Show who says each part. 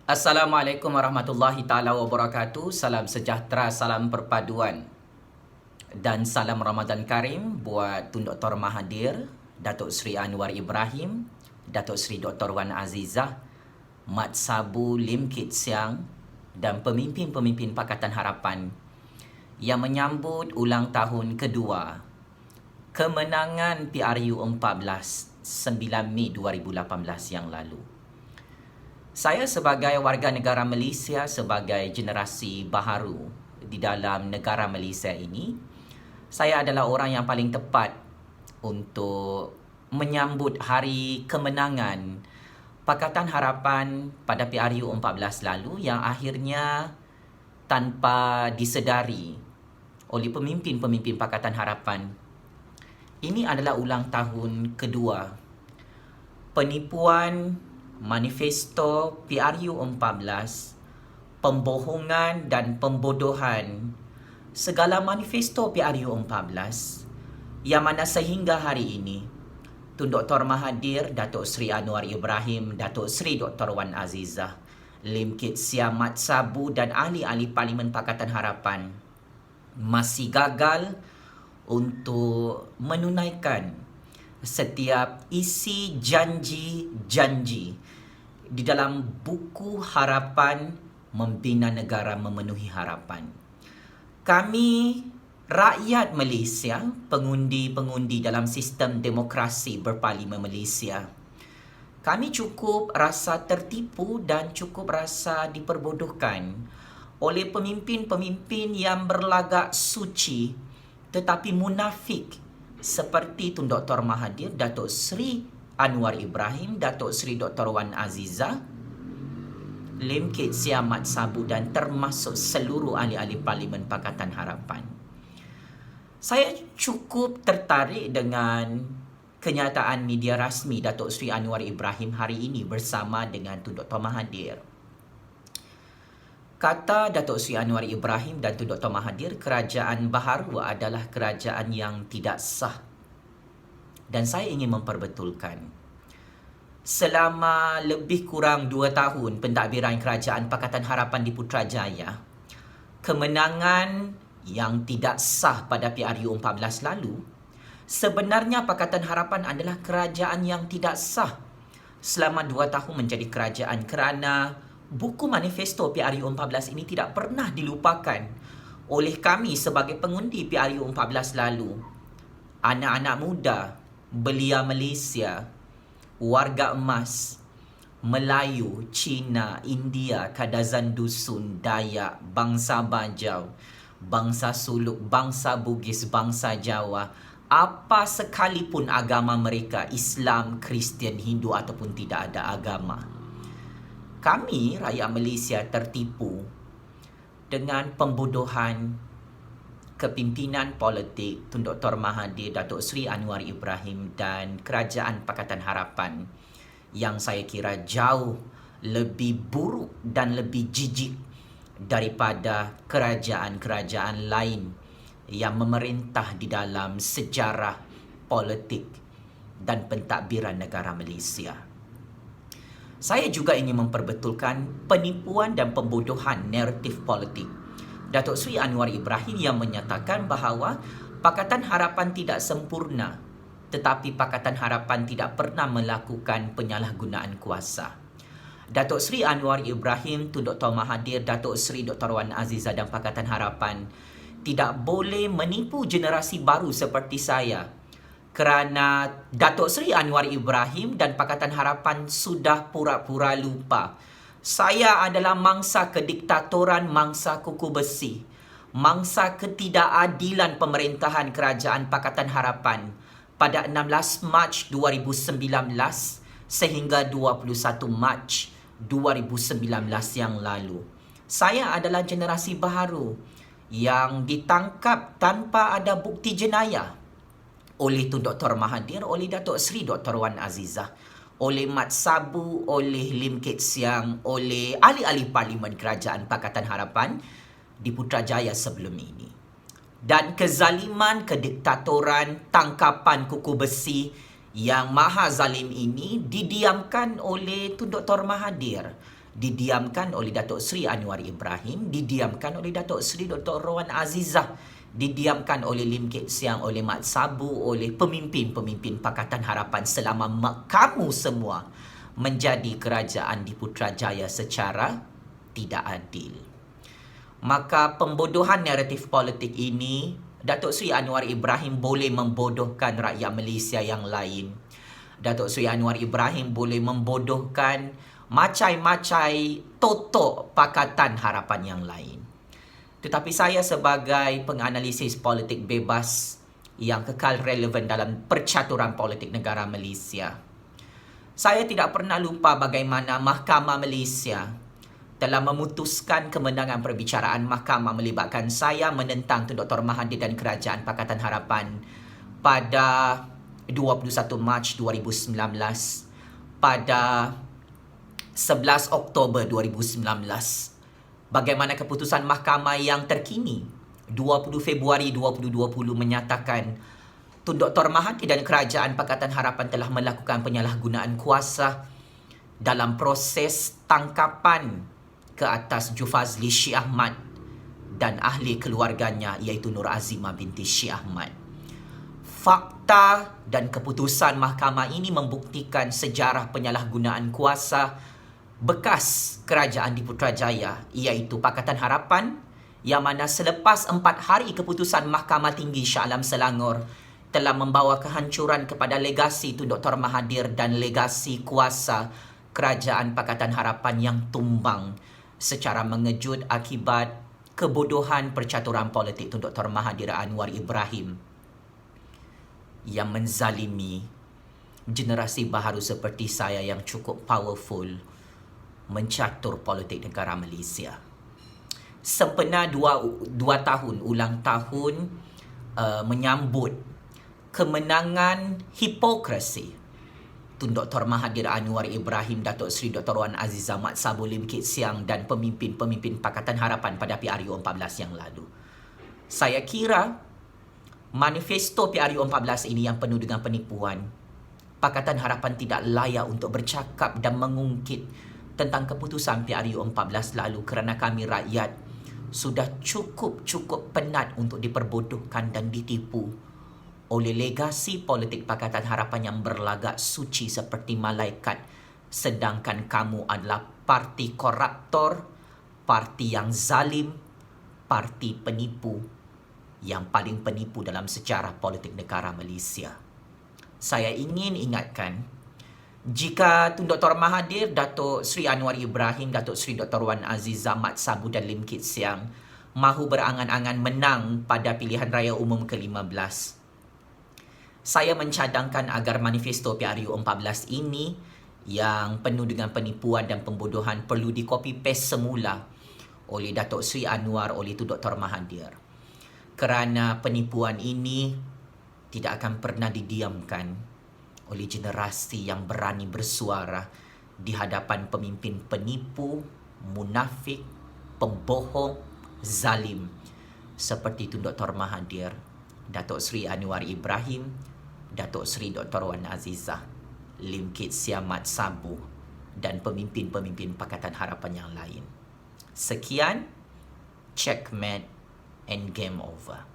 Speaker 1: Assalamualaikum warahmatullahi taala wabarakatuh. Salam sejahtera, salam perpaduan dan salam Ramadan Karim buat Tun Dr. Mahathir, Datuk Seri Anwar Ibrahim, Datuk Seri Dr. Wan Azizah, Mat Sabu Lim Kit Siang dan pemimpin-pemimpin Pakatan Harapan yang menyambut ulang tahun kedua kemenangan PRU 14 9 Mei 2018 yang lalu. Saya sebagai warga negara Malaysia, sebagai generasi baharu di dalam negara Malaysia ini, saya adalah orang yang paling tepat untuk menyambut hari kemenangan Pakatan Harapan pada PRU 14 lalu yang akhirnya tanpa disedari oleh pemimpin-pemimpin Pakatan Harapan. Ini adalah ulang tahun kedua penipuan Manifesto PRU 14, pembohongan dan pembodohan segala manifesto PRU 14 yang mana sehingga hari ini Tun Dr. Mahathir, Datuk Seri Anwar Ibrahim, Datuk Seri Dr. Wan Azizah, Lim Kit Siang, Mat Sabu dan ahli-ahli Parlimen Pakatan Harapan masih gagal untuk menunaikan setiap isi janji-janji di dalam buku harapan membina negara memenuhi harapan. Kami rakyat Malaysia, pengundi-pengundi dalam sistem demokrasi berparlimen Malaysia, kami cukup rasa tertipu dan cukup rasa diperbodohkan oleh pemimpin-pemimpin yang berlagak suci tetapi munafik seperti Tun Dr. Mahathir, Datuk Seri Anwar Ibrahim, Datuk Seri Dr. Wan Azizah, Lim Kit Siang, Mat Sabu dan termasuk seluruh ahli-ahli Parlimen Pakatan Harapan. Saya cukup tertarik dengan kenyataan media rasmi Datuk Seri Anwar Ibrahim hari ini bersama dengan Tun Dr. Mahathir. Kata Datuk Seri Anwar Ibrahim dan Tun Dr. Mahathir, kerajaan baharu adalah kerajaan yang tidak sah. Dan saya ingin memperbetulkan, selama lebih kurang 2 tahun pentadbiran Kerajaan Pakatan Harapan di Putrajaya, kemenangan yang tidak sah pada PRU 14 lalu, sebenarnya Pakatan Harapan adalah kerajaan yang tidak sah selama 2 tahun menjadi kerajaan kerana buku manifesto PRU 14 ini tidak pernah dilupakan oleh kami sebagai pengundi PRU 14 lalu. Anak-anak muda, belia Malaysia, warga emas, Melayu, Cina, India, Kadazan Dusun, Dayak, bangsa Bajau, bangsa Suluk, bangsa Bugis, bangsa Jawa, apa sekalipun agama mereka, Islam, Kristian, Hindu ataupun tidak ada agama, kami rakyat Malaysia tertipu dengan pembodohan kepimpinan politik Tun Dr. Mahathir, Datuk Seri Anwar Ibrahim dan Kerajaan Pakatan Harapan yang saya kira jauh lebih buruk dan lebih jijik daripada kerajaan-kerajaan lain yang memerintah di dalam sejarah politik dan pentadbiran negara Malaysia. Saya juga ingin memperbetulkan penipuan dan pembodohan naratif politik Datuk Seri Anwar Ibrahim yang menyatakan bahawa Pakatan Harapan tidak sempurna, tetapi Pakatan Harapan tidak pernah melakukan penyalahgunaan kuasa. Datuk Seri Anwar Ibrahim, Tun Dr. Mahathir, Datuk Seri Dr. Wan Azizah dan Pakatan Harapan tidak boleh menipu generasi baru seperti saya, kerana Datuk Seri Anwar Ibrahim dan Pakatan Harapan sudah pura-pura lupa. Saya adalah mangsa kediktatoran, mangsa kuku besi, mangsa ketidakadilan pemerintahan Kerajaan Pakatan Harapan pada 16 Mac 2019 sehingga 21 Mac 2019 yang lalu. Saya adalah generasi baharu yang ditangkap tanpa ada bukti jenayah oleh Tun Dr. Mahathir, oleh Datuk Seri Dr. Wan Azizah, oleh Mat Sabu, oleh Lim Kit Siang, oleh ahli-ahli Parlimen Kerajaan Pakatan Harapan di Putrajaya sebelum ini. Dan kezaliman, kediktatoran, tangkapan kuku besi yang maha zalim ini didiamkan oleh Tun Dr. Mahathir didiamkan oleh Datuk Seri Anwar Ibrahim, didiamkan oleh Datuk Seri Dr. Rowan Azizah, didiamkan oleh Lim Kit Siang, oleh Mat Sabu, oleh pemimpin-pemimpin Pakatan Harapan selama kamu semua menjadi kerajaan di Putrajaya secara tidak adil. Maka pembodohan naratif politik ini, Datuk Seri Anwar Ibrahim boleh membodohkan rakyat Malaysia yang lain. Datuk Seri Anwar Ibrahim boleh membodohkan macai-macai totok Pakatan Harapan yang lain. Tetapi saya sebagai penganalisis politik bebas yang kekal relevan dalam percaturan politik negara Malaysia, saya tidak pernah lupa bagaimana Mahkamah Malaysia telah memutuskan kemenangan perbicaraan mahkamah melibatkan saya menentang Tun Dr. Mahathir dan Kerajaan Pakatan Harapan pada 21 Mac 2019, pada 11 Oktober 2019. Bagaimana keputusan mahkamah yang terkini 20 Februari 2020 menyatakan Tun Dr. Mahathir dan Kerajaan Pakatan Harapan telah melakukan penyalahgunaan kuasa dalam proses tangkapan ke atas Jufazli Syih Ahmad dan ahli keluarganya iaitu Nur Azimah binti Syih Ahmad. Fakta dan keputusan mahkamah ini membuktikan sejarah penyalahgunaan kuasa bekas kerajaan di Putrajaya iaitu Pakatan Harapan, yang mana selepas 4 hari keputusan Mahkamah Tinggi Shah Alam Selangor telah membawa kehancuran kepada legasi Tun Dr. Mahathir dan legasi kuasa Kerajaan Pakatan Harapan yang tumbang secara mengejut akibat kebodohan percaturan politik Tun Dr. Mahathir Anwar Ibrahim yang menzalimi generasi baharu seperti saya yang cukup powerful mencatur politik negara Malaysia. Sempena 2 tahun ulang tahun menyambut kemenangan hipokrasi Tun Dr. Mahathir Anwar Ibrahim, Datuk Seri Dr. Wan Azizah, Mat Sabu, Lim Kit Siang dan pemimpin-pemimpin Pakatan Harapan pada PRU 14 yang lalu. Saya kira manifesto PRU 14 ini yang penuh dengan penipuan. Pakatan Harapan tidak layak untuk bercakap dan mengungkit tentang keputusan PRU 14 lalu kerana kami rakyat sudah cukup penat untuk diperbodohkan dan ditipu oleh legasi politik Pakatan Harapan yang berlagak suci seperti malaikat, sedangkan kamu adalah parti koruptor, parti yang zalim, parti penipu yang paling penipu dalam sejarah politik negara Malaysia. Saya ingin ingatkan, jika Tun Dr. Mahathir, Datuk Seri Anwar Ibrahim, Datuk Seri Dr. Wan Azizah, Mat Sabu dan Lim Kit Siang mahu berangan-angan menang pada pilihan raya umum ke-15, saya mencadangkan agar manifesto PRU 14 ini yang penuh dengan penipuan dan pembodohan perlu di-copy-paste semula oleh Datuk Seri Anwar, oleh Tun Dr. Mahathir. Kerana penipuan ini tidak akan pernah didiamkan oleh generasi yang berani bersuara di hadapan pemimpin penipu, munafik, pembohong, zalim seperti Tun Dr. Mahathir, Datuk Seri Anwar Ibrahim, Datuk Seri Dr. Wan Azizah, Lim Kit Siang, Mat Sabu dan pemimpin-pemimpin Pakatan Harapan yang lain. Sekian, checkmate and game over.